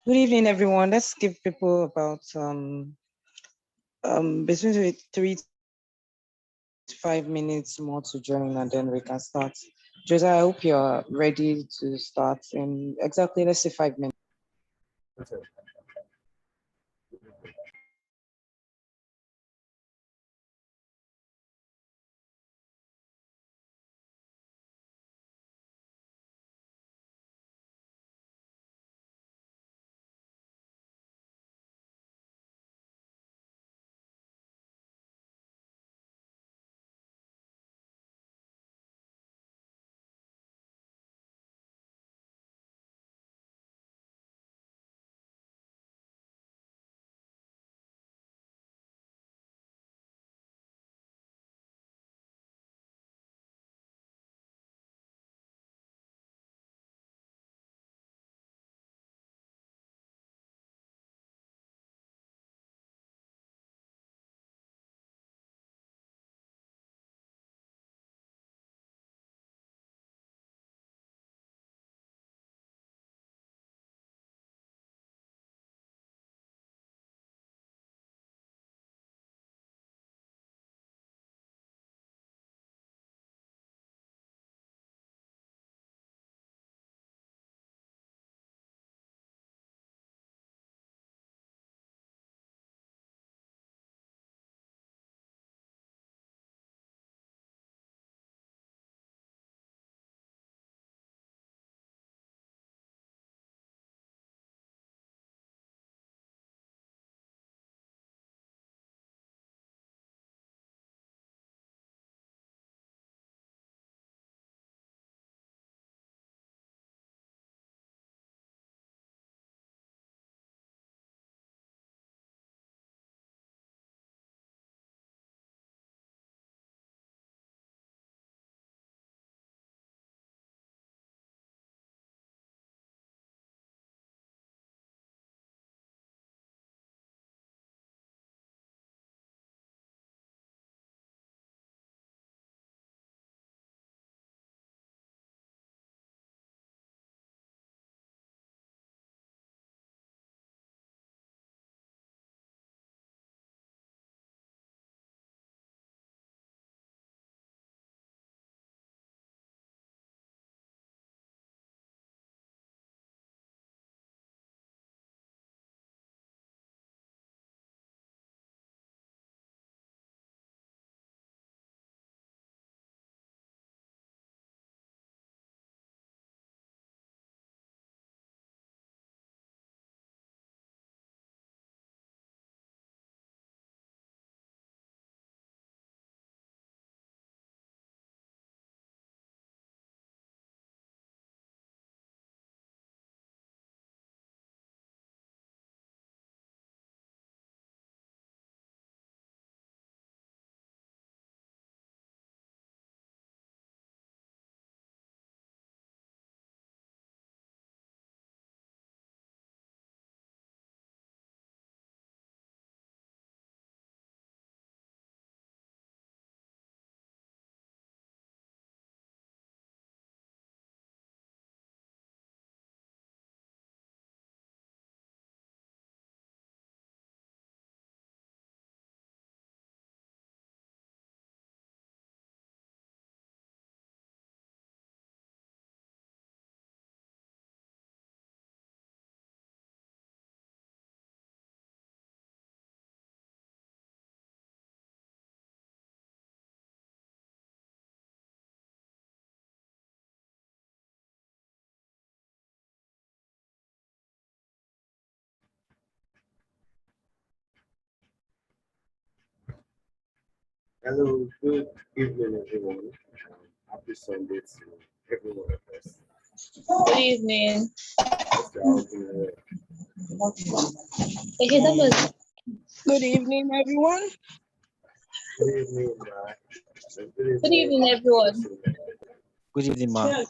Good evening, everyone. Let's give people about between 3 to 5 minutes more to join, and then we can start. Josiah, I hope you're ready to start in exactly, let's say, 5 minutes. Hello, good evening, everyone. Happy Sunday to every one of us. Good evening. Hope you're all doing well. Okay, that was Good evening, everyone. Good evening, good good evening, evening, everyone. Joseph. Good evening, ma.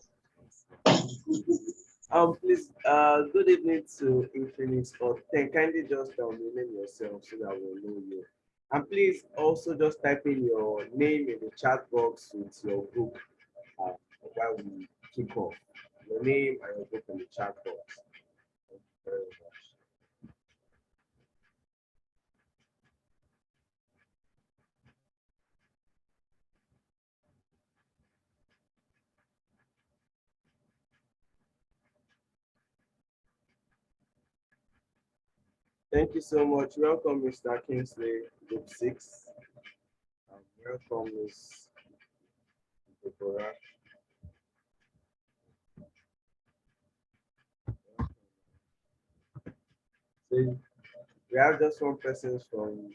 Please, good evening to Infinix or 10. Kindly just rename yourself so that we'll know you. And please also just type in your name in the chat box with your group uh, while we kick off. Your name and your group in the chat box. Thank you very much. Thank you so much. Welcome, Mr. Kingsley, Group 6. Welcome, Ms. Deborah. So we have just one person from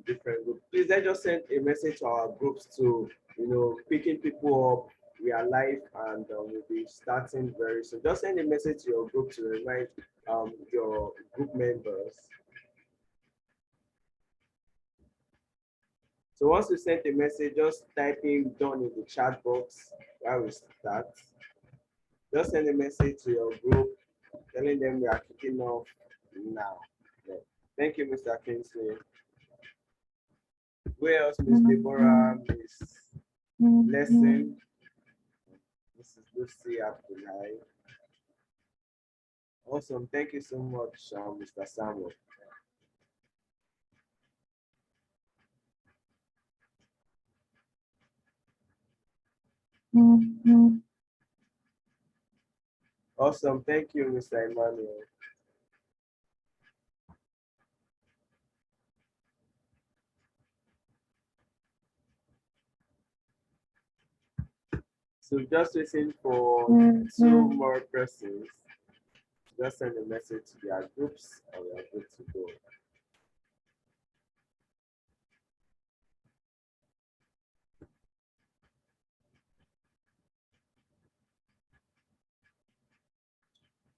different groups. Please let's just send a message to our groups to, picking people up. We are live and we'll be starting very soon. Just send a message to your group to remind your group members. So once you send a message, just type in done in the chat box while we start. Just send a message to your group telling them we are kicking off now. Yeah. Thank you, Mr. Kingsley. Where else, Miss Deborah, Miss Blessing, Mrs. Lucy Abdullahi. Awesome. Thank you so much, Mr. Samuel. Awesome. Thank you, Mr. Emmanuel. So just waiting for 2 more persons. Just send a message to their groups and we are good to go.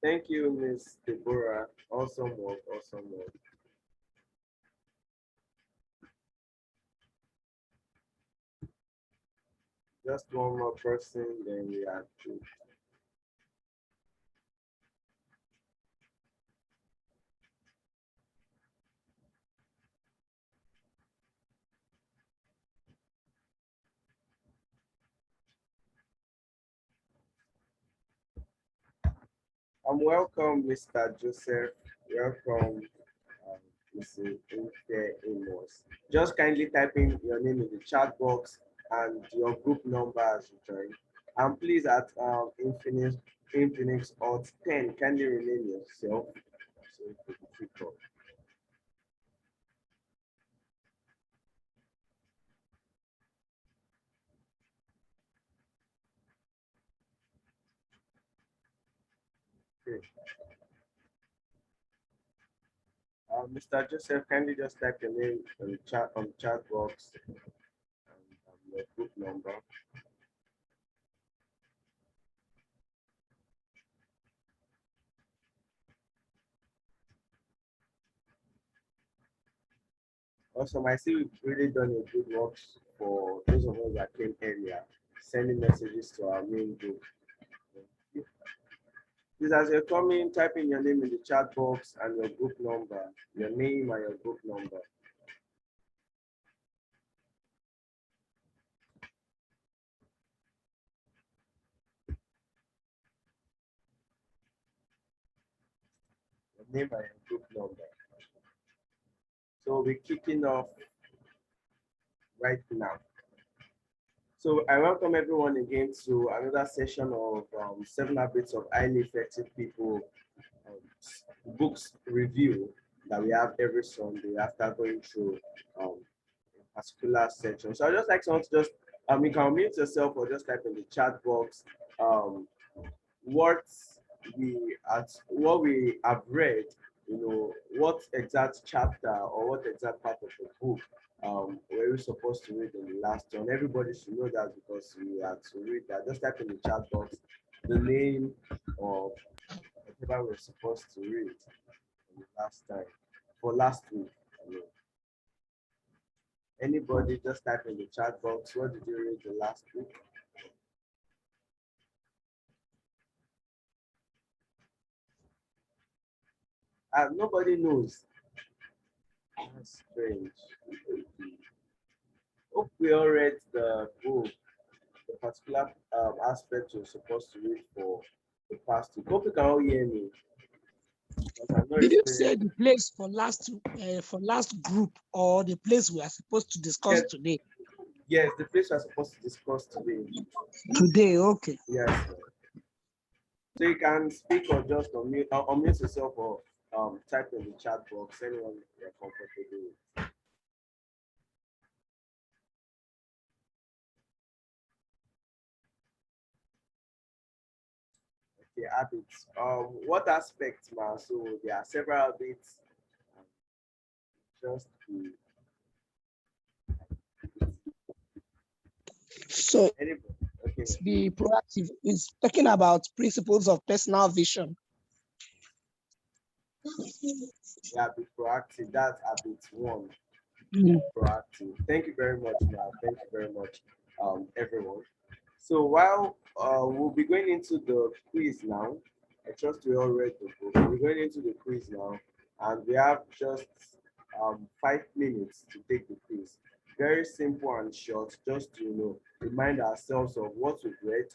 Thank you, Miss Deborah. Awesome work, awesome work. Just one more person, then we are good. Welcome, Mr. Joseph. Welcome, Mr. Amos. Just kindly type in your name in the chat box and your group number as you join. And please at Infinix Alt 10, kindly rename yourself so it could be kicked off. Okay. Mr. Joseph, kindly just type your name on the chat box and your group number. Awesome. I see we've really done a good work for those of us that came earlier, sending messages to our main group. Please, as you're coming, type in your name in the chat box and your group number, your name and your group number. Your name and your group number. So we're kicking off right now. So I welcome everyone again to another session of 7 Habits of Highly Effective People books review that we have every Sunday after going through a particular section. So I'd just like someone to just, you can unmute yourself or just type in the chat box what we have read, what exact chapter or what exact part of the book were we supposed to read in the last one. Everybody should know that because we had to read that. Just type in the chat box the name of whatever we're supposed to read in the last time for last week. Anybody just type in the chat box, what did you read the last week? Nobody knows. That's strange. Hope we all read the book, the particular aspect you're supposed to read for the past week. Hope you can all hear me. Did you say the place for last group or the place we are supposed to discuss today? Yes, the place we are supposed to discuss today. Today, okay. Yes. So you can speak or just unmute yourself or type in the chat box anyone you're comfortable with. Okay, habits. What aspects, man? So there are several habits. Just to So anybody. Okay. be proactive. It's talking about principles of personal vision. Yeah, be proactive. That's habit one. Mm. Proactive. Thank you very much, man. Thank you very much, everyone. So while we'll be going into the quiz now, I trust we all read the book. We're going into the quiz now, and we have just 5 minutes to take the quiz. Very simple and short, just to remind ourselves of what we've read,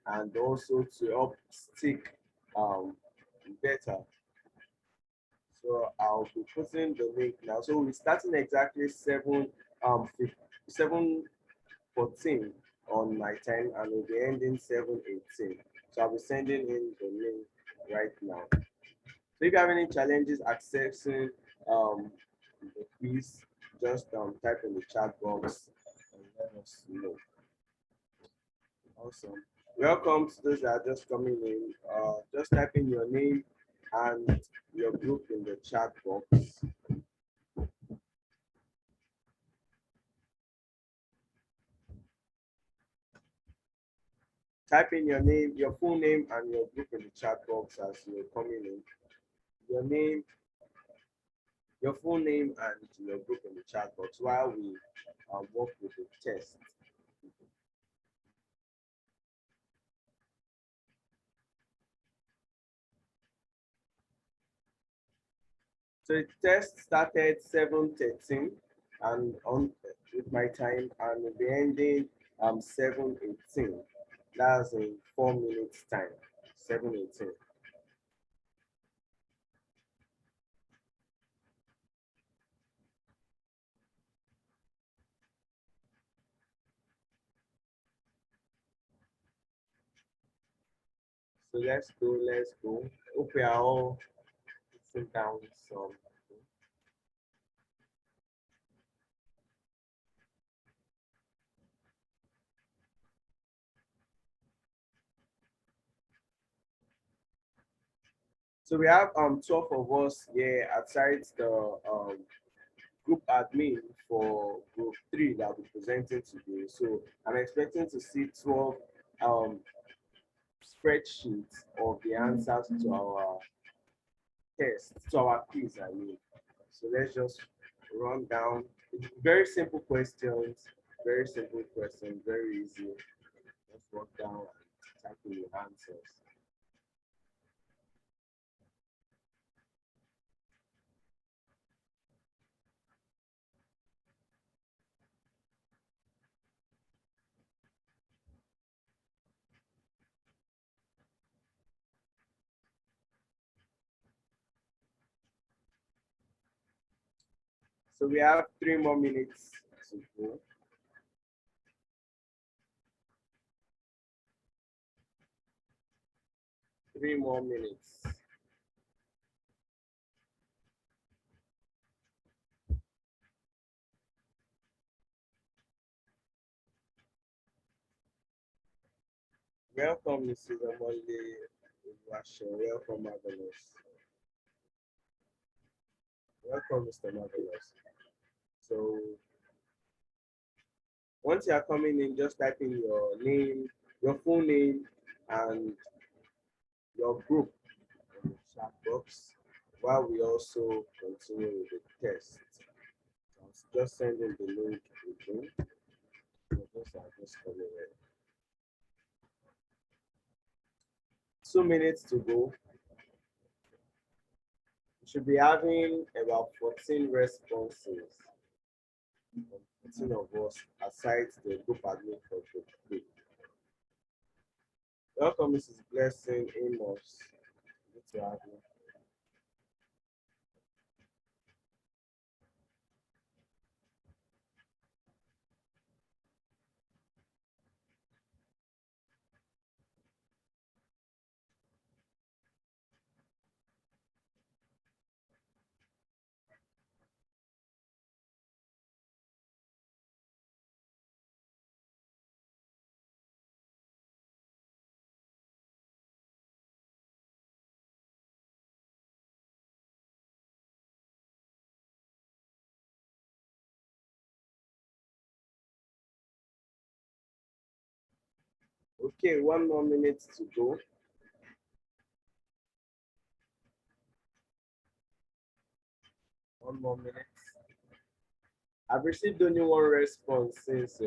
and also to help stick better. So I'll be putting the link now. So we're starting exactly 7:14 on my time, and we'll be ending 7:18. So I'll be sending in the link right now. So if you have any challenges accessing the quiz, just type in the chat box and let us know. Awesome. Welcome to those that are just coming in. Just type in your name and your group in the chat box. Type in your name, your full name, and your group in the chat box as you're coming in. Your name, your full name, and your group in the chat box while we work with the test. So the test started 7:13 and on with my time, and we'll be ending 7:18. That's in 4 minutes time. 7:18. So let's go, let's go. Hope we are all sitting down some. So we have 12 of us here outside the group admin for group 3 that we're presenting today. So I'm expecting to see 12 spreadsheets of the answers to our test, to our quiz, I mean. So let's just run down. Very simple questions, very easy. Let's run down and type in the answers. So we have 3 more minutes to go. Three more minutes. Welcome, Mrs. Amole. Welcome, Marvelous. Welcome, Mr. Marvelous. So once you are coming in, just type in your name, your full name, and your group in the chat box while we also continue with the test. I'm just sending the link again. Those are just coming in. 2 minutes to go. We should be having about 14 responses. 14 of us aside the group admin for group 3. Welcome, Mrs. Blessing Amos. Good to have you. Okay, 1 more minute to go. One more minute. I've received only one response since.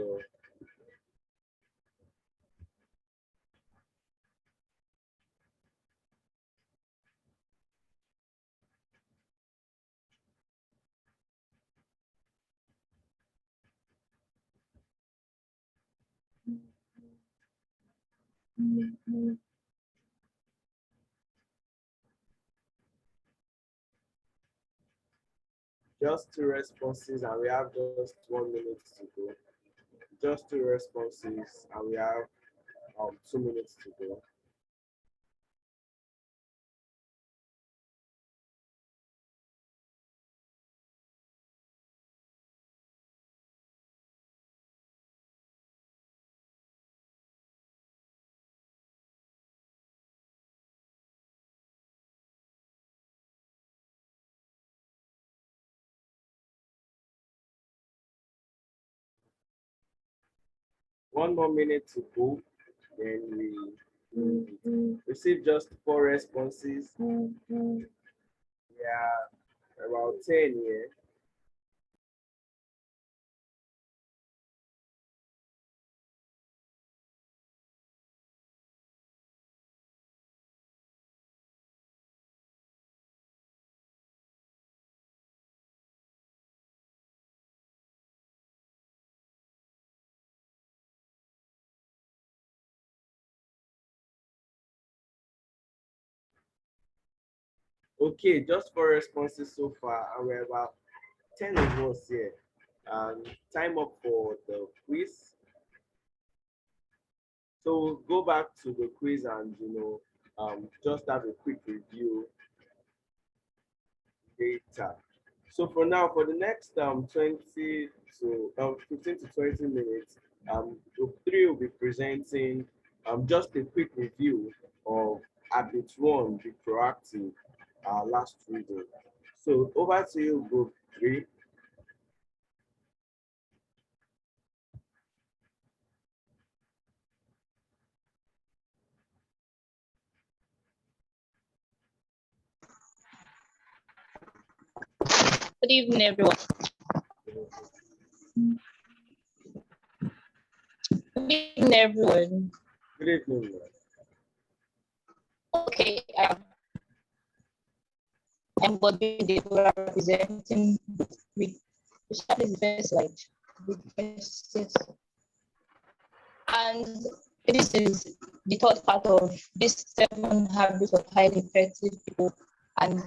2 responses, and we have just 1 minute to go. Just 2 responses, and we have 2 minutes to go. One more minute to go. Then we receive just 4 responses. Yeah, about 10 here. Okay, just 4 responses so far, and we're about 10 of us here. Time up for the quiz. So we'll go back to the quiz and just have a quick review data. So for now, for the next 20 to 15 to 20 minutes, group 3 will be presenting just a quick review of habit 1, be proactive, last reading. So over to you, group 3. Good evening, everyone. Good evening, everyone. Good evening. Okay, I'm going to be representing with the first slide. And this is the third part of this 7 habits of highly effective people, and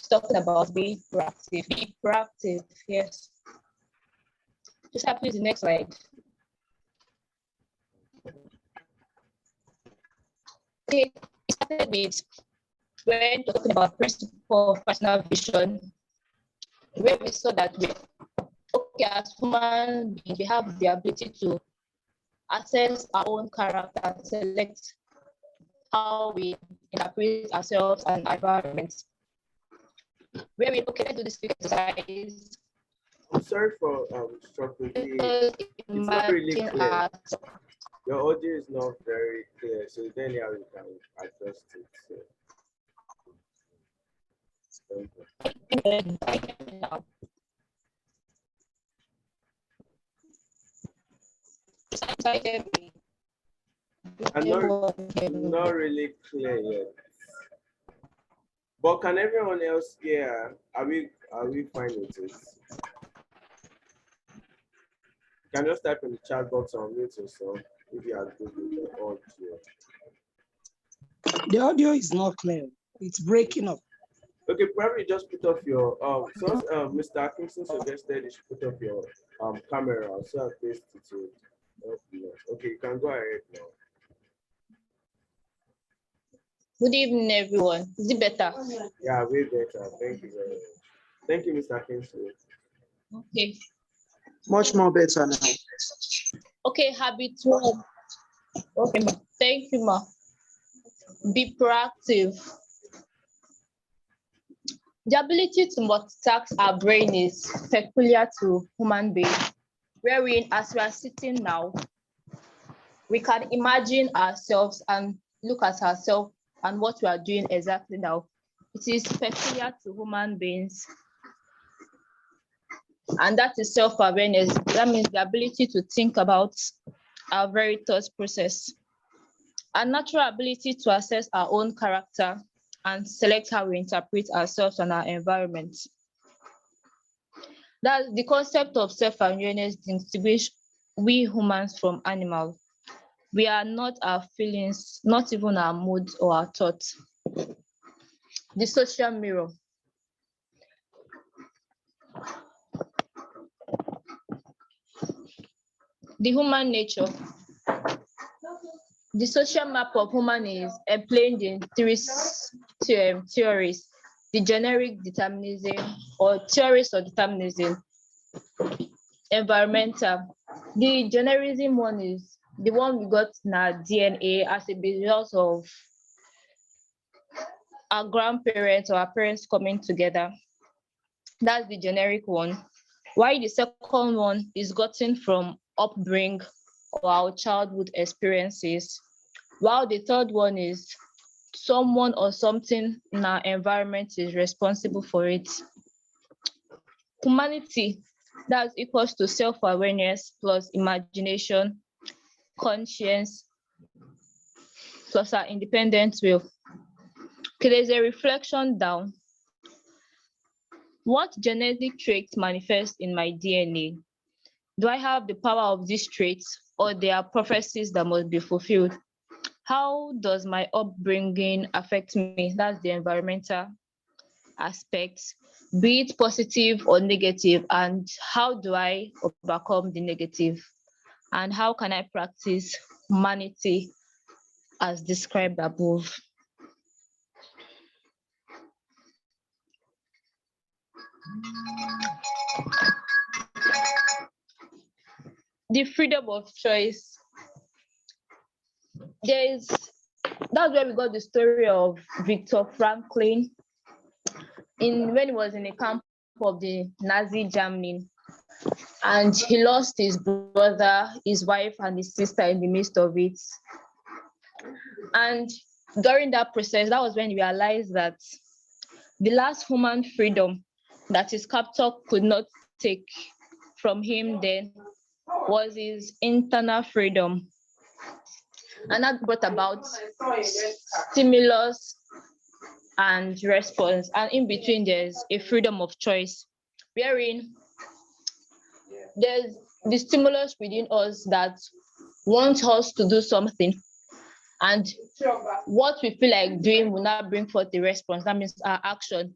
talking about being proactive. Be proactive, yes. Just please the next slide. Okay, we started with when talking about principle of personal vision, where we saw that as human beings, we have the ability to assess our own character and select how we interpret ourselves and our environments. Where we let's do this exercise. I'm sorry for struggling. It's not really clear. Your audio is not very clear, so then yeah, we can adjust it. I'm not really clear yet. But can everyone else hear? Are we fine with it? You can just type in the chat box or mute yourself if you are good with the audio. The audio is not clear. It's breaking up. Okay, probably just put off your Mr. Atkinson suggested you should put off your camera so at least it will help you. Okay, you can go ahead now. Good evening, everyone. Is it better? Yeah, way better. Thank you very much. Thank you, Mr. Atkinson. Okay. Much more better now. Okay, habit 1. Okay, ma. Thank you, ma. Be proactive. The ability to multitask our brain is peculiar to human beings, wherein as we are sitting now, we can imagine ourselves and look at ourselves and what we are doing exactly now. It is peculiar to human beings. And that is self-awareness. That means the ability to think about our very thought process. A natural ability to assess our own character and select how we interpret ourselves and our environment. That the concept of self-awareness distinguishes we humans from animals. We are not our feelings, not even our moods or our thoughts. The social mirror. The human nature. The social map of human is explained in three theories: the generic determinism or theories of determinism, environmental. The generism one is the one we got in our DNA as a result of our grandparents or our parents coming together. That's the generic one. While the second one is gotten from upbringing or our childhood experiences. While the third one is someone or something in our environment is responsible for it. Humanity, that's equals to self-awareness plus imagination, conscience, plus our independent will. Okay, there's a reflection down. What genetic traits manifest in my DNA? Do I have the power of these traits, or there are prophecies that must be fulfilled? How does my upbringing affect me? That's the environmental aspect, be it positive or negative, and how do I overcome the negative? And how can I practice humanity as described above? The freedom of choice. That's where we got the story of Viktor Franklin when he was in a camp of the Nazi Germany, and he lost his brother, his wife, and his sister in the midst of it. And during that process, that was when he realized that the last human freedom that his captor could not take from him then was his internal freedom. And that brought about stimulus and response. And in between, there's a freedom of choice, wherein there's the stimulus within us that wants us to do something. And what we feel like doing will not bring forth the response. That means our action.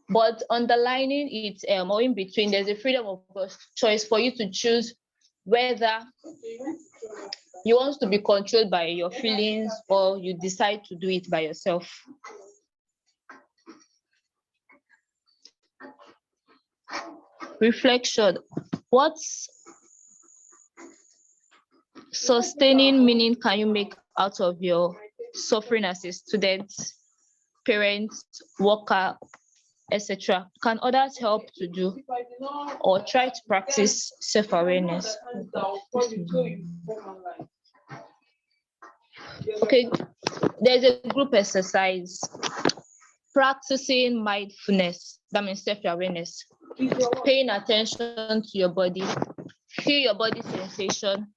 But underlining it, or in between, there's a freedom of choice for you to choose whether you want to be controlled by your feelings or you decide to do it by yourself. Reflection. What sustaining meaning can you make out of your suffering as a student, parent, worker, etc.? Can others help to do or try to practice self-awareness? Okay, there's a group exercise. Practicing mindfulness, that means self-awareness. Paying attention to your body, feel your body sensation,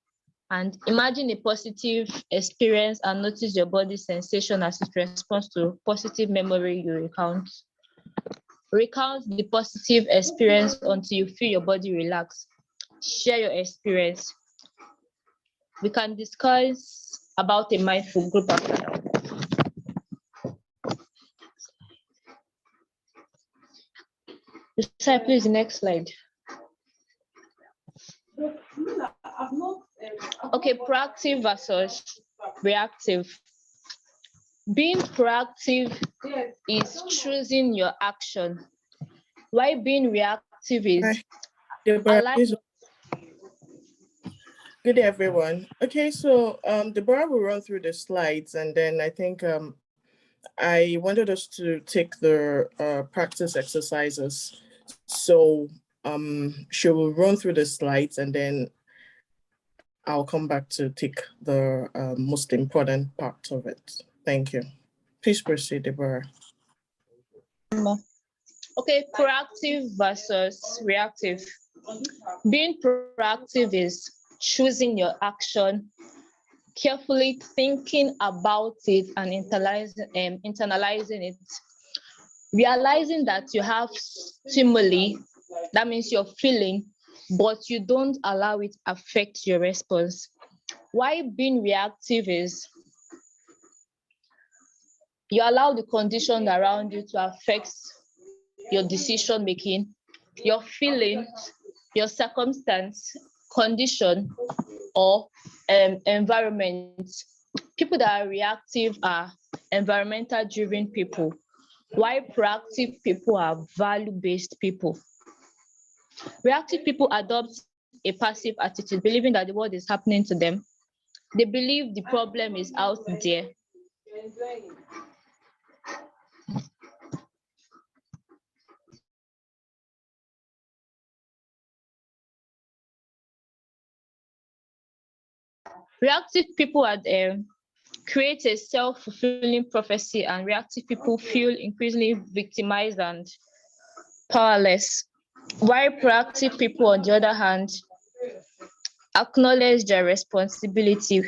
and imagine a positive experience and notice your body sensation as it responds to positive memory you recount. Recount the positive experience until you feel your body relax. Share your experience. We can discuss about a mindful group after that. Please, the next slide. Okay, proactive versus reactive. Being proactive is choosing your action, while being reactive is Deborah, good day, everyone. Okay, so Deborah will run through the slides, and then I think I wanted us to take the practice exercises. So she will run through the slides, and then I'll come back to take the most important part of it. Thank you. Please proceed, Deborah. Okay, proactive versus reactive. Being proactive is choosing your action, carefully thinking about it and internalizing it, realizing that you have stimuli, that means you're feeling, but you don't allow it affect your response. Why being reactive is you allow the conditions around you to affect your decision making, your feelings, your circumstance, condition, or environment. People that are reactive are environmental driven people, while proactive people are value-based people. Reactive people adopt a passive attitude, believing that the world is happening to them. They believe the problem is out there. Reactive people create a self-fulfilling prophecy, and reactive people feel increasingly victimized and powerless. While proactive people, on the other hand, acknowledge their responsibility,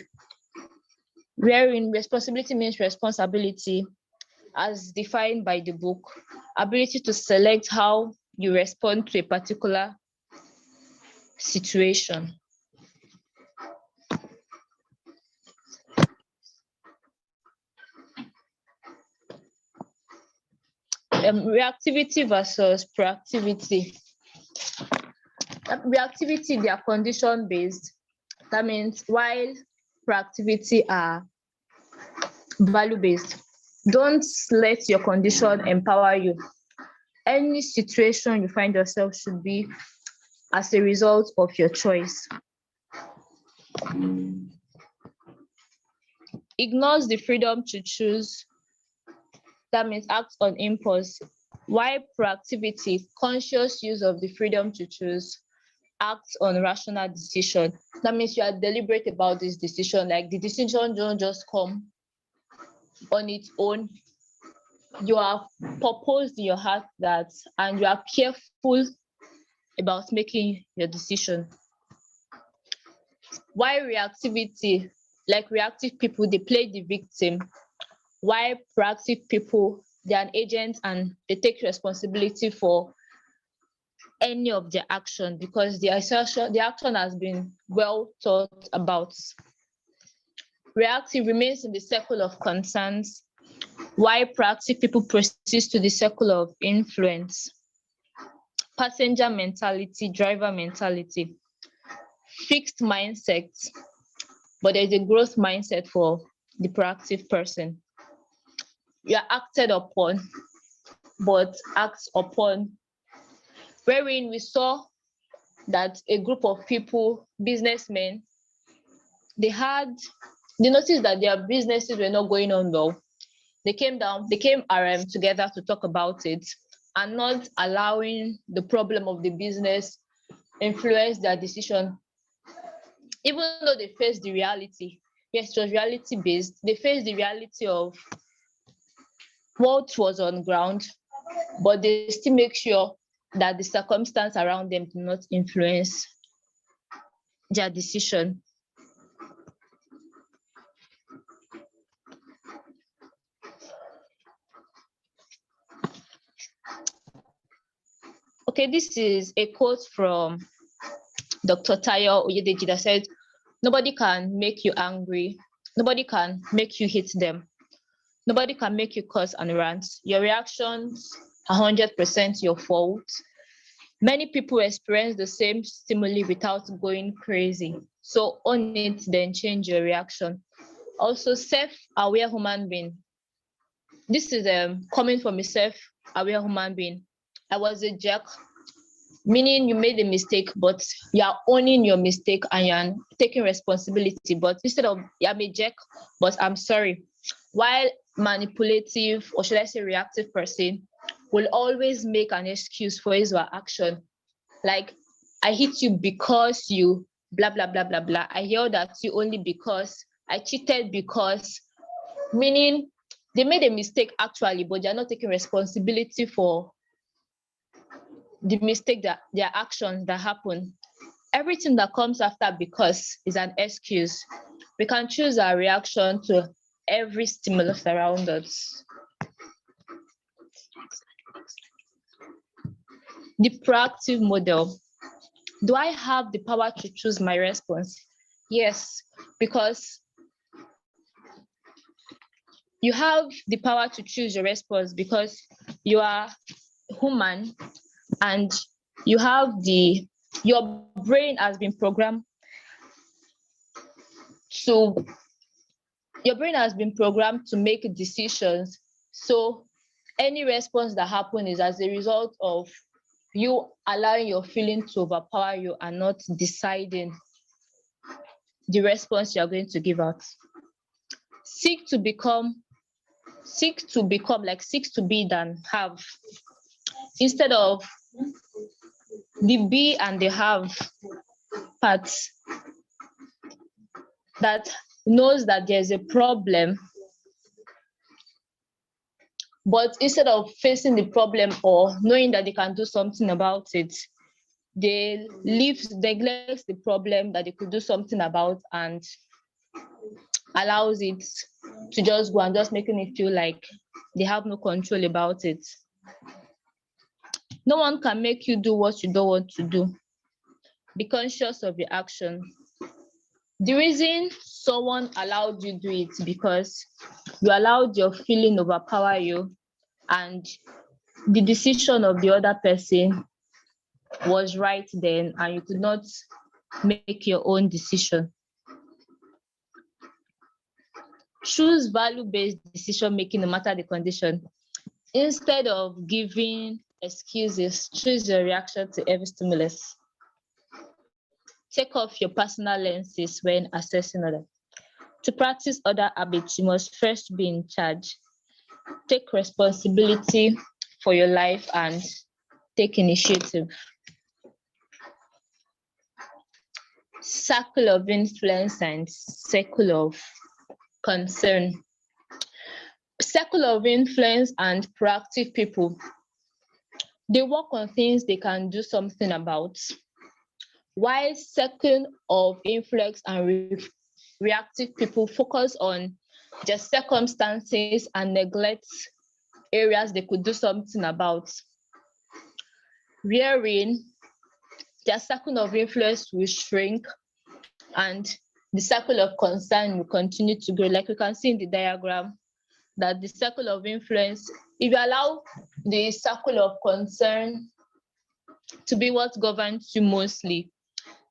wherein responsibility means responsibility as defined by the book, ability to select how you respond to a particular situation. Reactivity versus proactivity. Reactivity, they are condition based. That means while proactivity are value based. Don't let your condition empower you. Any situation you find yourself should be as a result of your choice. Ignores the freedom to choose. That means act on impulse. While proactivity, conscious use of the freedom to choose, act on rational decision. That means you are deliberate about this decision. Like the decision don't just come on its own. You have purposed in your heart that, and you are careful about making your decision. While reactivity, like reactive people, they play the victim. While proactive people, they're an agent and they take responsibility for any of their action because the action has been well thought about. Reactive remains in the circle of concerns, while proactive people persist to the circle of influence. Passenger mentality, driver mentality, fixed mindset, but there's a growth mindset for the proactive person. You are acted upon, but act upon, wherein we saw that a group of people, businessmen, they noticed that their businesses were not going on well. They came together to talk about it and not allowing the problem of the business influence their decision. Even though they faced the reality, yes, it was reality based, they faced the reality of what was on ground, but they still make sure that the circumstance around them do not influence their decision. Okay, this is a quote from Dr. Tayo Oyedeji that said, "Nobody can make you angry. Nobody can make you hate them. Nobody can make you curse and rant. Your reactions are 100% your fault. Many people experience the same stimuli without going crazy. So own it, then change your reaction." Also, self-aware human being. This is coming from a self-aware human being. I was a jerk, meaning you made a mistake, but you are owning your mistake and you're taking responsibility. But instead of I'm a jerk, but I'm sorry. While manipulative, or should I say reactive person, will always make an excuse for his or her action. Like, I hit you because you blah, blah, blah, blah, blah. I yelled at you only because I cheated because, meaning they made a mistake actually, but they're not taking responsibility for the mistake, that their actions that happen. Everything that comes after because is an excuse. We can choose our reaction to every stimulus around us. The proactive model. Do I have the power to choose my response? Yes, because you have the power to choose your response because you are human and you have your brain has been programmed to make decisions. So any response that happens is as a result of you allowing your feeling to overpower you and not deciding the response you're going to give out. Seek to be than have. Instead of the be and the have parts that knows that there's a problem, but instead of facing the problem or knowing that they can do something about it, they neglect the problem that they could do something about and allows it to just go and just making it feel like they have no control about it. No one can make you do what you don't want to do. Be conscious of your action. The reason someone allowed you do it because you allowed your feeling overpower you and the decision of the other person was right then and you could not make your own decision. Choose value-based decision-making no matter the condition. Instead of giving excuses, choose your reaction to every stimulus. Take off your personal lenses when assessing others. To practice other habits, you must first be in charge. Take responsibility for your life and take initiative. Circle of influence and circle of concern. Circle of influence and proactive people. They work on things they can do something about. While circle of influence and reactive people focus on their circumstances and neglect areas they could do something about. Wherein their circle of influence will shrink and the circle of concern will continue to grow. Like we can see in the diagram, that the circle of influence, if you allow the circle of concern to be what governs you mostly,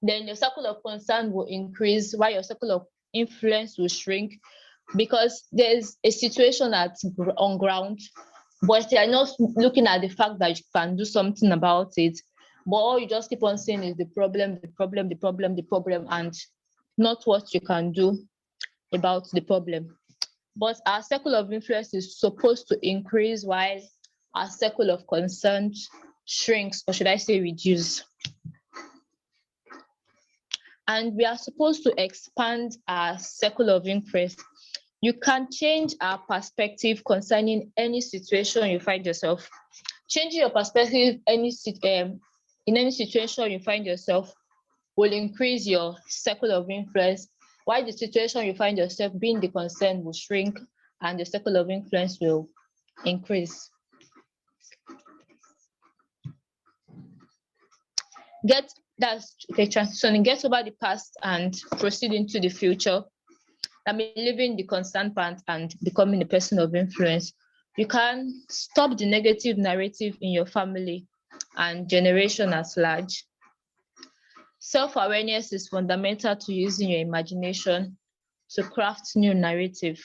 then your circle of concern will increase while your circle of influence will shrink because there's a situation that's on ground, but they are not looking at the fact that you can do something about it. But all you just keep on saying is the problem, and not what you can do about the problem. But our circle of influence is supposed to increase while our circle of concern shrinks, or should I say reduce. And we are supposed to expand our circle of influence. You can change our perspective concerning any situation you find yourself. Changing your perspective in any situation you find yourself will increase your circle of influence, while the situation you find yourself being the concern will shrink and the circle of influence will increase. Transitioning, get over the past and proceed into the future. I mean, leaving the concern part and becoming a person of influence. You can stop the negative narrative in your family and generation at large. Self-awareness is fundamental to using your imagination to craft new narrative.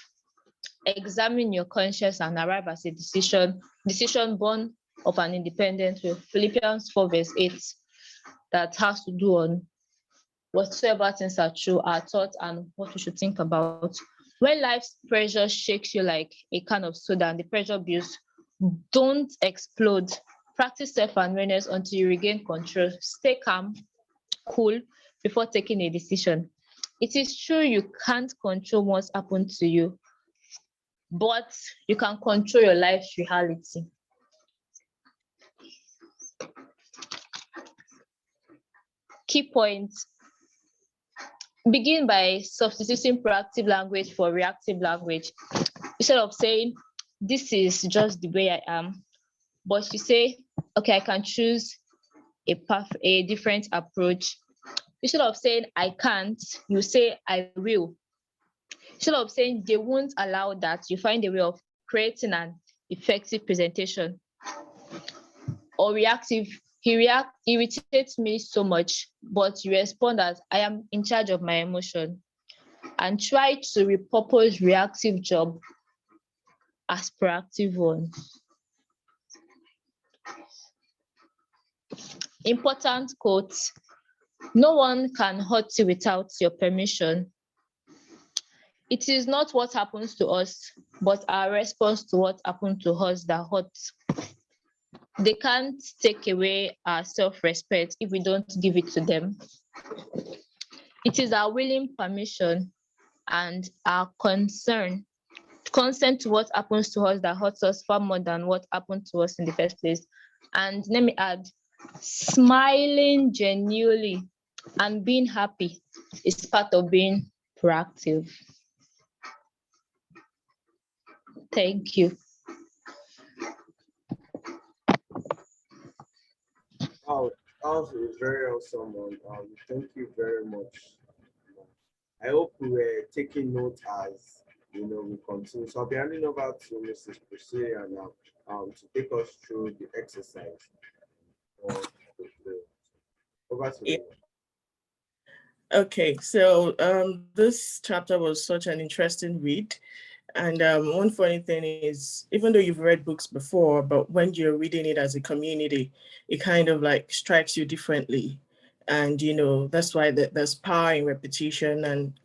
Examine your conscience and arrive at a decision born of an independent will. Philippians 4 verse 8, that has to do on whatsoever things are true, are taught, and what we should think about. When life's pressure shakes you like a can of soda and the pressure builds, don't explode. Practice self-awareness until you regain control. Stay calm, cool, before taking a decision. It is true you can't control what's happened to you, but you can control your life's reality. Key points. Begin by substituting proactive language for reactive language. Instead of saying, this is just the way I am, but you say, okay, I can choose a different approach. Instead of saying, I can't, you say, I will. Instead of saying, they won't allow that, you find a way of creating an effective presentation. Or reactive, he irritates me so much, but you respond as, I am in charge of my emotion. And try to repurpose reactive job as proactive one. Important quotes. No one can hurt you without your permission. It is not what happens to us, but our response to what happened to us that hurts. They can't take away our self-respect if we don't give it to them. It is our willing permission and our consent to what happens to us that hurts us far more than what happened to us in the first place. And let me add, smiling genuinely and being happy is part of being proactive. Thank you. Wow, that was very awesome. Thank you very much. I hope we were taking note as we continue. So I'll be handing over to Mrs. Priscilla now to take us through the exercise. Over to Yeah. you. Okay, so this chapter was such an interesting read. And one funny thing is, even though you've read books before, but when you're reading it as a community, it kind of like strikes you differently. And, that's why there's power in repetition and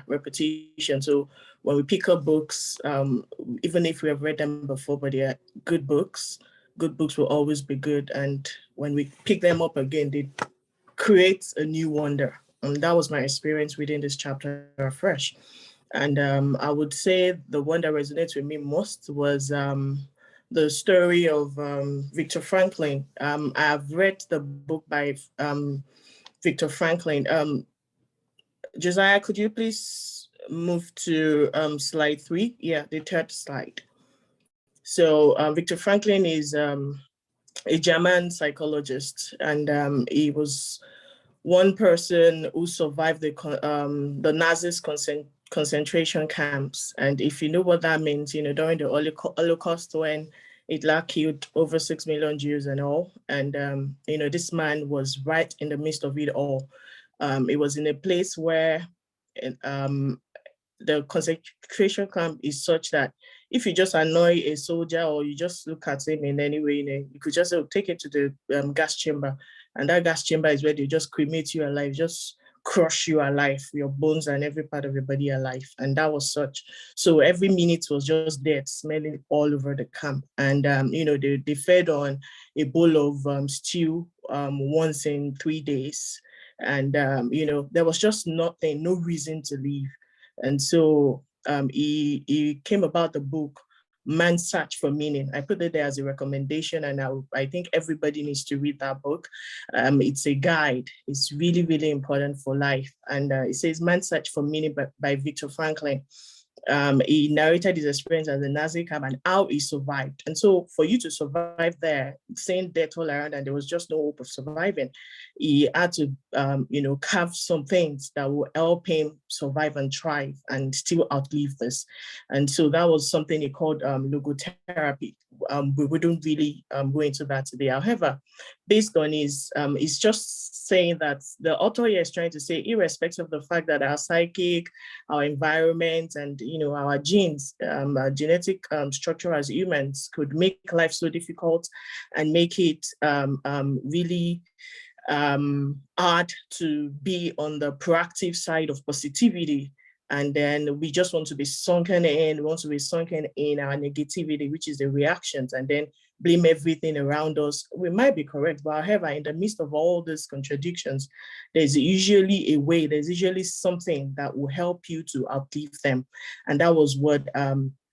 repetition. So when we pick up books, even if we have read them before, but they're good books will always be good. And when we pick them up again, they create a new wonder. And that was my experience reading this chapter afresh. And I would say the one that resonates with me most was the story of Viktor Franklin. I've read the book by Viktor Franklin. Josiah, could you please move to slide 3? Yeah, the third slide. So Viktor Franklin is a German psychologist, and he was one person who survived the Nazis' concentration camps. And if you know what that means, during the Holocaust, when Hitler killed over 6 million Jews and all, and this man was right in the midst of it all. It was in a place where the concentration camp is such that if you just annoy a soldier or you just look at him in any way, you could just take it to the gas chamber. And that gas chamber is where they just cremate you alive, just crush you alive, your bones and every part of your body alive. And that was such. So every minute was just death, smelling all over the camp. And, they fed on a bowl of stew once in 3 days. And, there was just nothing, no reason to leave. And so he came about the book, Man's Search for Meaning. I put it there as a recommendation, and I think everybody needs to read that book. It's a guide. It's really, really important for life. And it says Man's Search for Meaning by Viktor Franklin. He narrated his experience as a Nazi camp and how he survived. And so for you to survive there, seeing death all around, and there was just no hope of surviving, he had to, carve some things that will help him survive and thrive and still outlive this. And so that was something he called logotherapy. We wouldn't really go into that today. However, based on his, it's just saying that the author here is trying to say, irrespective of the fact that our psychic, our environment, and our genes, our genetic structure as humans could make life so difficult and make it really hard to be on the proactive side of positivity. And then we just want to be sunken in, our negativity, which is the reactions. And then blame everything around us. We might be correct, but however, in the midst of all these contradictions, there's usually a way, there's usually something that will help you to outlive them. And that was what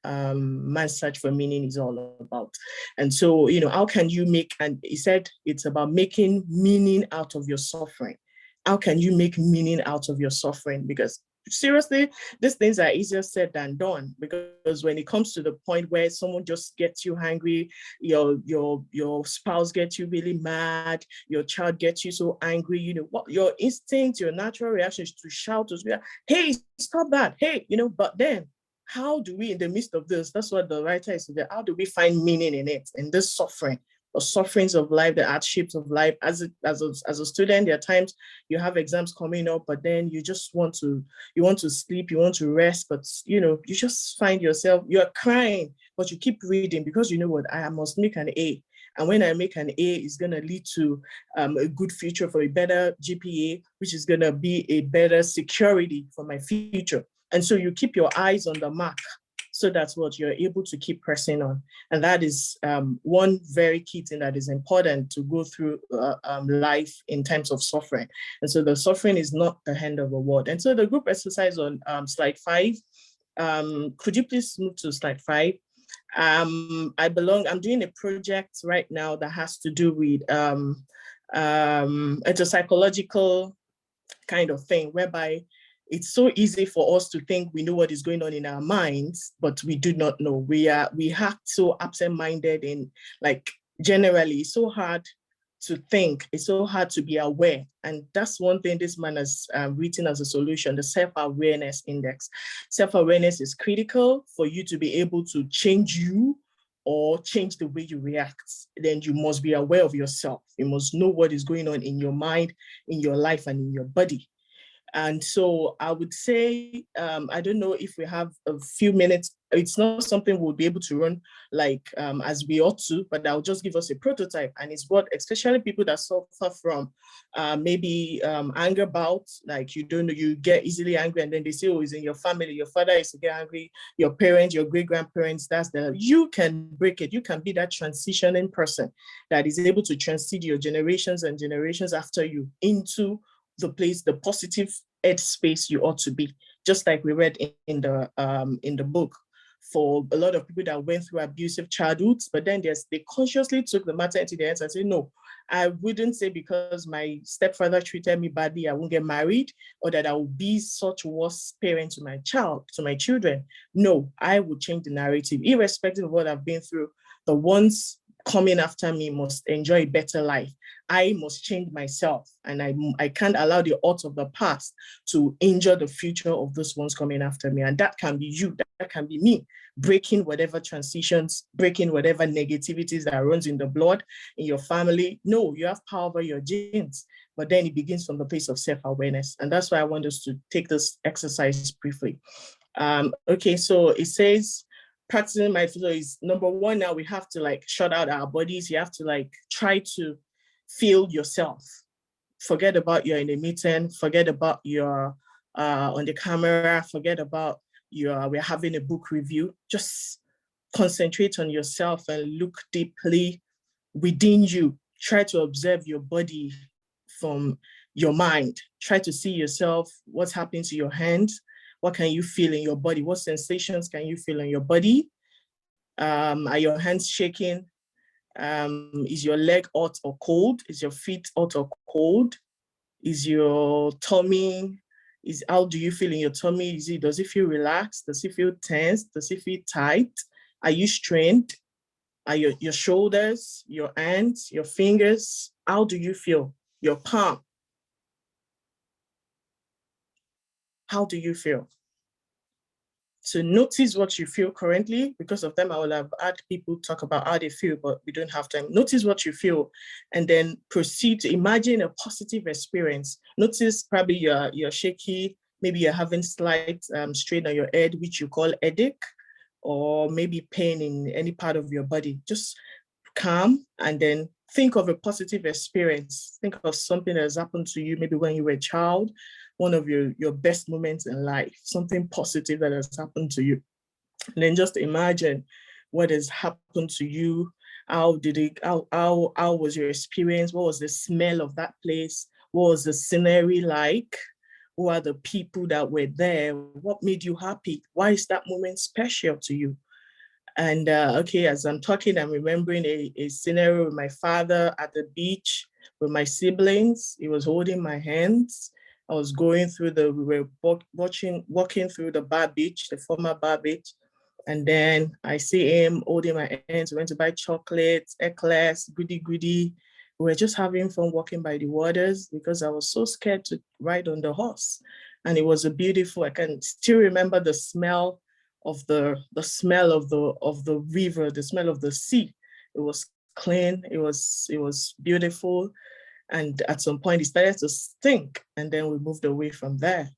Man's Search for Meaning is all about. And so, how can you make, and he said it's about making meaning out of your suffering. How can you make meaning out of your suffering? Because seriously, these things are easier said than done, because when it comes to the point where someone just gets you angry, your spouse gets you really mad, your child gets you so angry, what your instinct, your natural reaction is to shout, to say, hey, stop that, hey, but then how do we, in the midst of this, that's what the writer is saying, how do we find meaning in it, in this suffering? The sufferings of life, the hardships of life. As a student, there are times you have exams coming up, but then you just want to sleep, you want to rest, but you just find yourself, you're crying, but you keep reading because you know what, I must make an A. And when I make an A, it's going to lead to a good future, for a better GPA, which is going to be a better security for my future. And so you keep your eyes on the mark, so that's what you're able to keep pressing on. And that is one very key thing that is important to go through life in times of suffering. And so the suffering is not the end of the world. And so the group exercise on slide 5, could you please move to slide 5? I'm doing a project right now that has to do with, it's a psychological kind of thing, whereby it's so easy for us to think we know what is going on in our minds, but we do not know. We act so absent-minded, and like generally, it's so hard to think, it's so hard to be aware. And that's one thing this man has written as a solution, the self-awareness index. Self-awareness is critical for you to be able to change you or change the way you react. Then you must be aware of yourself. You must know what is going on in your mind, in your life, and in your body. And so I would say, I don't know if we have a few minutes. It's not something we'll be able to run like as we ought to, but I'll just give us a prototype. And it's what, especially people that suffer from maybe anger bouts, like you get easily angry, and then they say, oh, it's in your family. Your father is to get angry, your parents, your great-grandparents, you can break it. You can be that transitioning person that is able to transit your generations and generations after you into the place, the positive ed space you ought to be, just like we read in the book. For a lot of people that went through abusive childhoods, but then they consciously took the matter into their hands and said, no, I wouldn't say because my stepfather treated me badly, I won't get married, or that I will be such worse parent to my children. No, I would change the narrative, irrespective of what I've been through. The ones coming after me must enjoy a better life. I must change myself, and I can't allow the odds of the past to injure the future of those ones coming after me. And that can be you, that can be me, breaking whatever transitions, breaking whatever negativities that runs in the blood, in your family. No, you have power over your genes, but then it begins from the place of self-awareness. And that's why I want us to take this exercise briefly. Okay, so it says, practicing mindfulness is number one. Now we have to shut out our bodies. You have to try to feel yourself. Forget about you're in a meeting, forget about you're on the camera, forget about we're having a book review. Just concentrate on yourself and look deeply within you. Try to observe your body from your mind. Try to see yourself, what's happening to your hands, what can you feel in your body, what sensations can you feel in your body? Are your hands shaking? Is your leg hot or cold? Is your feet hot or cold? Is your tummy, how do you feel in your tummy? Does it feel relaxed? Does it feel tense? Does it feel tight? Are you strained? Are your shoulders, your hands, your fingers, how do you feel? Your palm. How do you feel? So notice what you feel currently. Because of them, I will have had people talk about how they feel, but we don't have time. Notice what you feel, and then proceed to imagine a positive experience. Notice probably you're shaky, maybe you're having slight strain on your head, which you call headache, or maybe pain in any part of your body. Just calm, and then think of a positive experience. Think of something that has happened to you, maybe when you were a child, one of your best moments in life, something positive that has happened to you. And then just imagine what has happened to you, How was your experience? What was the smell of that place? What was the scenery like? Who are the people that were there? What made you happy? Why is that moment special to you? And okay, as I'm talking, I'm remembering a scenario with my father at the beach with my siblings. He was holding my hands. I was going through we were walking through the bar beach, the former bar beach. And then I see him holding my hands. We went to buy chocolates, eclairs, goody. We were just having fun walking by the waters because I was so scared to ride on the horse. And it was a beautiful, I can still remember the smell of the smell of the river, the smell of the sea. It was clean, it was beautiful. And at some point it started to stink, and then we moved away from there.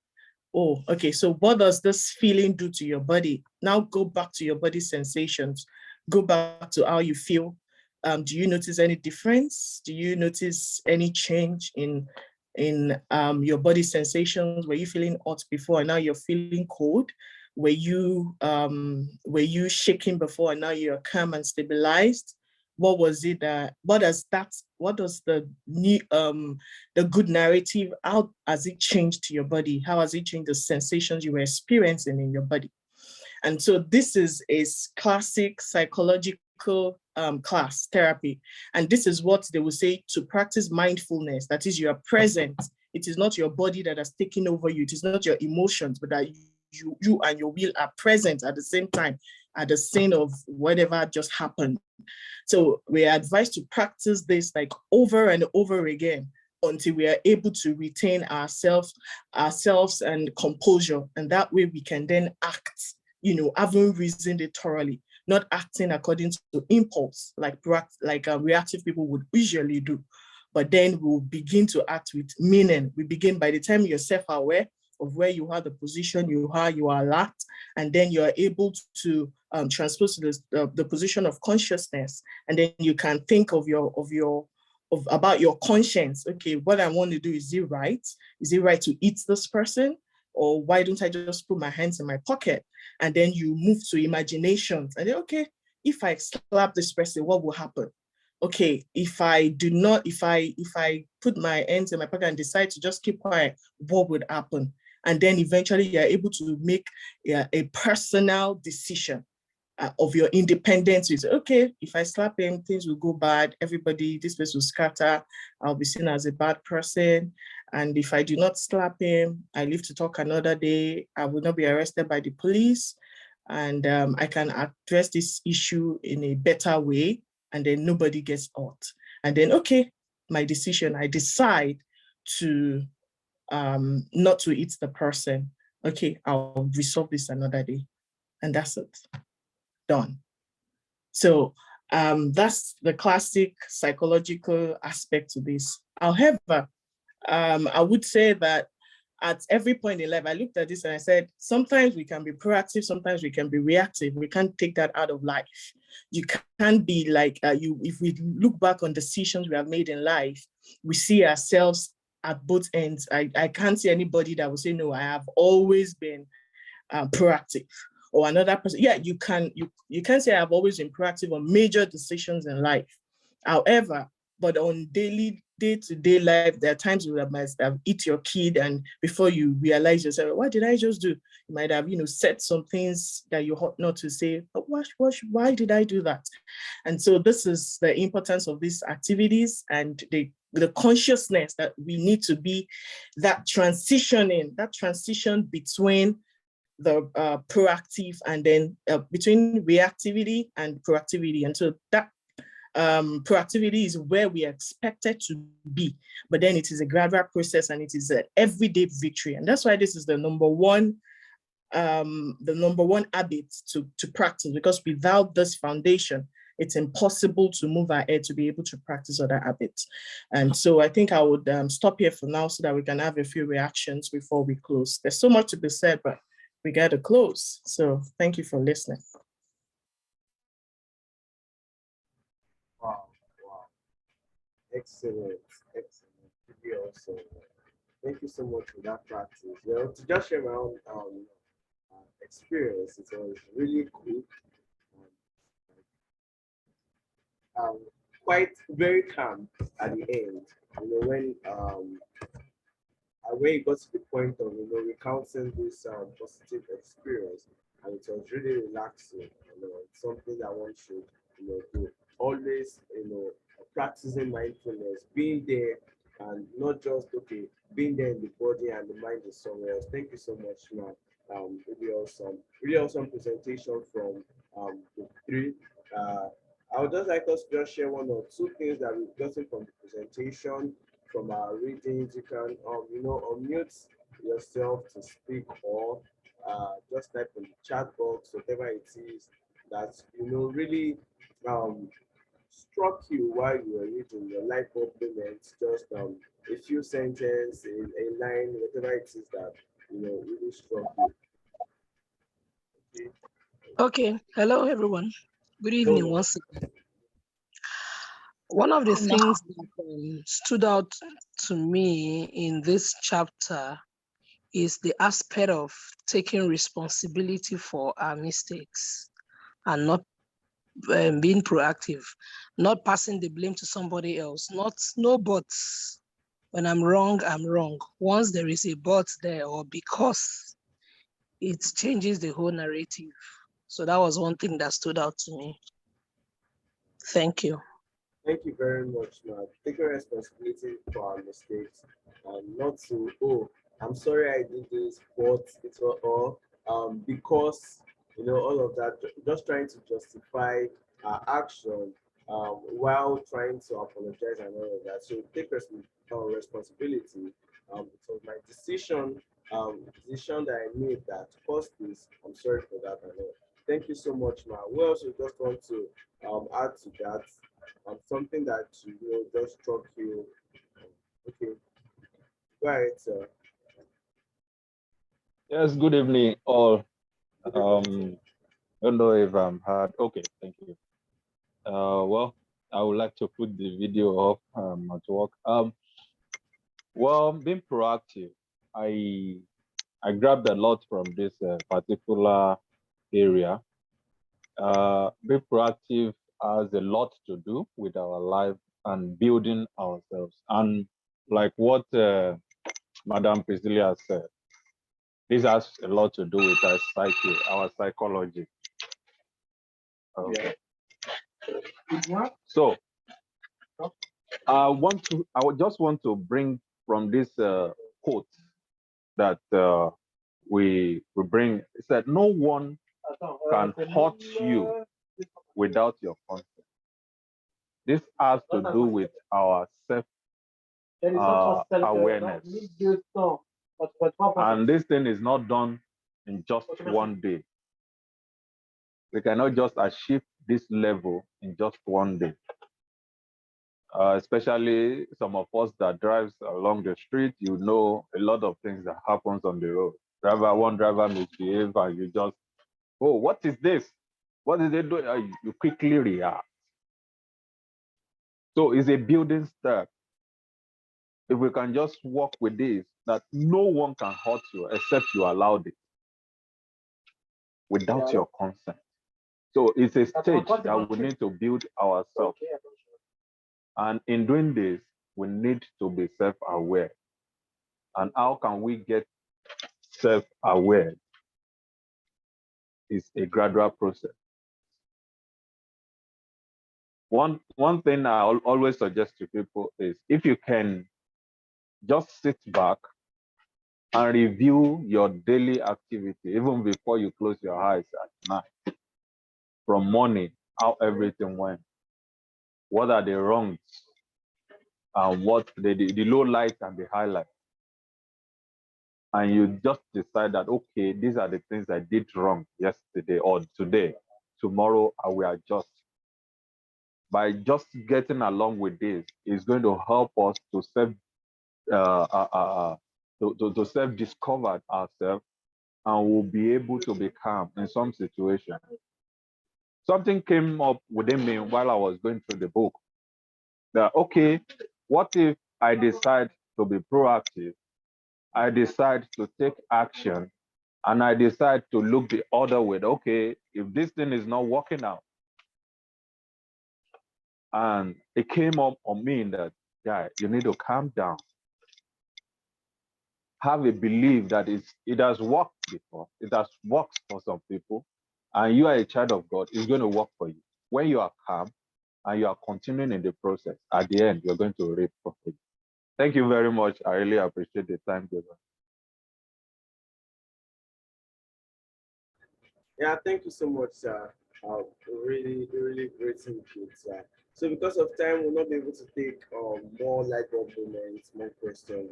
Oh, okay. So what does this feeling do to your body? Now go back to your body sensations. Go back to how you feel. Do you notice any difference? Do you notice any change in your body sensations? Were you feeling hot before and now you're feeling cold? Were you shaking before and now you're calm and stabilized? What was it what does the new the good narrative, how has it changed to your body? How has it changed the sensations you were experiencing in your body? And so this is a classic psychological class therapy. And this is what they will say to practice mindfulness. That is, you are present. It is not your body that has taken over you. It is not your emotions, but that you and your will are present at the same time, at the scene of whatever just happened. So we are advised to practice this like over and over again until we are able to retain ourselves and composure. And that way we can then act, having reasoned it thoroughly, not acting according to impulse, like reactive people would usually do. But then we'll begin to act with meaning. We begin by the time you're self-aware of where you are, the position you are alert, and then you are able to transpose to the position of consciousness, and then you can think about your conscience. Okay, what I want to do, is it right? Is it right to eat this person? Or why don't I just put my hands in my pocket? And then you move to imaginations, and then, okay, if I slap this person, what will happen? Okay, if I put my hands in my pocket and decide to just keep quiet, what would happen? And then eventually you're able to make a personal decision of your independence. Is okay, if I slap him, things will go bad. This place will scatter. I'll be seen as a bad person. And if I do not slap him, I live to talk another day. I will not be arrested by the police. And I can address this issue in a better way. And then nobody gets hurt. And then, okay, my decision, I decide to not to eat the person. Okay, I'll resolve this another day. And that's it. Done. So that's the classic psychological aspect to this. However, I would say that at every point in life, I looked at this and I said, sometimes we can be proactive, sometimes we can be reactive. We can't take that out of life. You can't be like if we look back on decisions we have made in life, we see ourselves at both ends. I can't see anybody that will say, no, I have always been proactive. Or another person, yeah, you can say I've always been proactive on major decisions in life. However, but on day-to-day life, there are times you might have eat your kid, and before you realize yourself, what did I just do? You might have, said some things that you ought not to say. But why did I do that? And so this is the importance of these activities and the consciousness that we need to be that transition between the proactive and then between reactivity and proactivity. And so that proactivity is where we are expected to be, but then it is a gradual process and it is an everyday victory. And that's why this is the number one habit to practice, because without this foundation, it's impossible to move ahead to be able to practice other habits. And so I think I would stop here for now so that we can have a few reactions before we close. There's so much to be said, but we got to close. So thank you for listening. Wow. Excellent. Really awesome. Thank you so much for that practice. To just share my own experience, it was really cool. quite very calm at the end. When it got to the point of recounting this positive experience, and it was really relaxing. It's something that one should do. Always practicing mindfulness, being there, and not just being there in the body and the mind is somewhere else. Thank you so much, man. Really awesome presentation from the three. I would just like us to just share one or two things that we've gotten from the presentation, from our readings. You can unmute yourself to speak, or just type in the chat box whatever it is that really struck you while you were reading your life compliments, just a few sentences, a line, whatever it is that really struck you. Okay. Hello, everyone. Good evening once again. One of the things that stood out to me in this chapter is the aspect of taking responsibility for our mistakes and not being proactive, not passing the blame to somebody else, no buts. When I'm wrong, I'm wrong. Once there is a but there, or because, it changes the whole narrative. So that was one thing that stood out to me. Thank you. Thank you very much, man. Taking responsibility for our mistakes and not to, oh, I'm sorry I did this, but it's all because all of that, just trying to justify our action while trying to apologize and all of that. So take responsibility. It was my decision that I made that caused this. I'm sorry for that. And all. Thank you so much, man. We also just want to add to that. Something that just struck you. Okay, go ahead, sir. Yes, good evening, all. I don't know if I'm heard. Okay, thank you. Well, I would like to put the video up at work. Well, being proactive, I grabbed a lot from this particular area. Being proactive has a lot to do with our life and building ourselves. And like what Madam Priscilla said, this has a lot to do with our psyche, our psychology. Okay. So I just want to bring from this quote that we bring. It said, no one can hurt you without your consent. This has to do with our self awareness. And this thing is not done in just one day. We cannot just achieve this level in just one day. Especially some of us that drives along the street, a lot of things that happens on the road. One driver misbehave and you just, oh, what is this? What is they doing? You quickly react. So it's a building step. If we can just work with this, that no one can hurt you except you allowed it without your consent. So it's a stage that we need to build ourselves. And in doing this, we need to be self-aware. And how can we get self-aware? It's a gradual process. One thing I always suggest to people is, if you can just sit back and review your daily activity, even before you close your eyes at night, from morning, how everything went. What are the wrongs and what the low light and the highlight? And you just decide that, okay, these are the things I did wrong yesterday or today. Tomorrow I will adjust. By just getting along with this, is going to help us to self-discover ourselves, and we'll be able to be calm in some situations. Something came up within me while I was going through the book. That, okay, what if I decide to be proactive? I decide to take action, and I decide to look the other way. Okay, if this thing is not working out, And it came up on me that, guy, you need to calm down. Have a belief that it has worked before. It has worked for some people. And you are a child of God. It's going to work for you. When you are calm and you are continuing in the process, at the end, you're going to reap profit. Thank you very much. I really appreciate the time given. Yeah, thank you so much, sir. Really, really great input, sir. So because of time, we'll not be able to take more light bulb moments, more questions,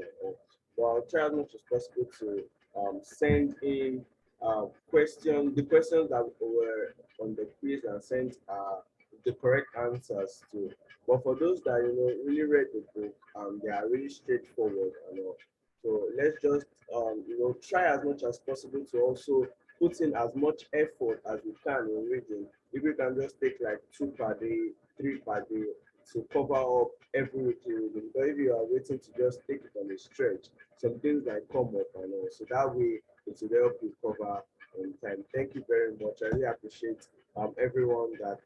but I'll try as much as possible to send in the questions that were on the quiz and send the correct answers to. But for those that really read the book, they are really straightforward, So let's just try as much as possible to also put in as much effort as we can in reading. If we can just take like 2 per day, 3 per day to cover up every weekly reading. But if you are waiting to just take it on a stretch, some things might come up and all. So that way it will help you cover on time. Thank you very much. I really appreciate everyone that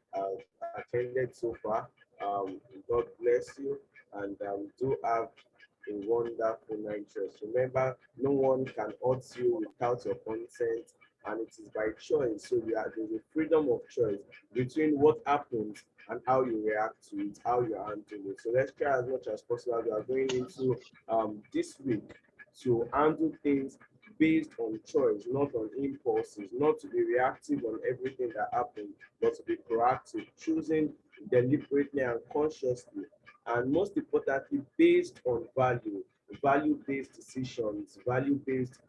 attended so far. God bless you, and do have a wonderful night rest. Remember, no one can hurt you without your consent, and it is by choice. So there's a freedom of choice between what happens and how you react to it, how you handle it. So let's try as much as possible. We are going into this week to handle things based on choice, not on impulses, not to be reactive on everything that happens, but to be proactive, choosing deliberately and consciously, and most importantly, based on value-based decisions, value-based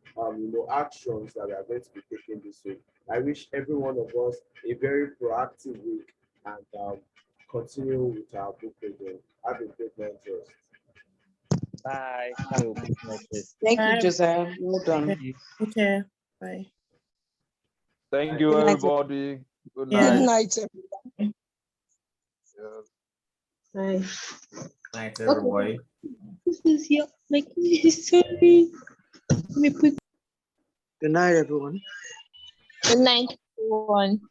actions that we are going to be taking this week. I wish every one of us a very proactive week, and continue with our book reading. Have a great night rest. Bye. Have a good night. Thank you, Bye. Josiah. Well done. Okay. Bye. Thank you, Good night. everybody. Good Yeah. Good night. night, everyone. Yes. Bye. Night, everybody. This is your like sorry. Let me put Good night, everyone. good night, everyone.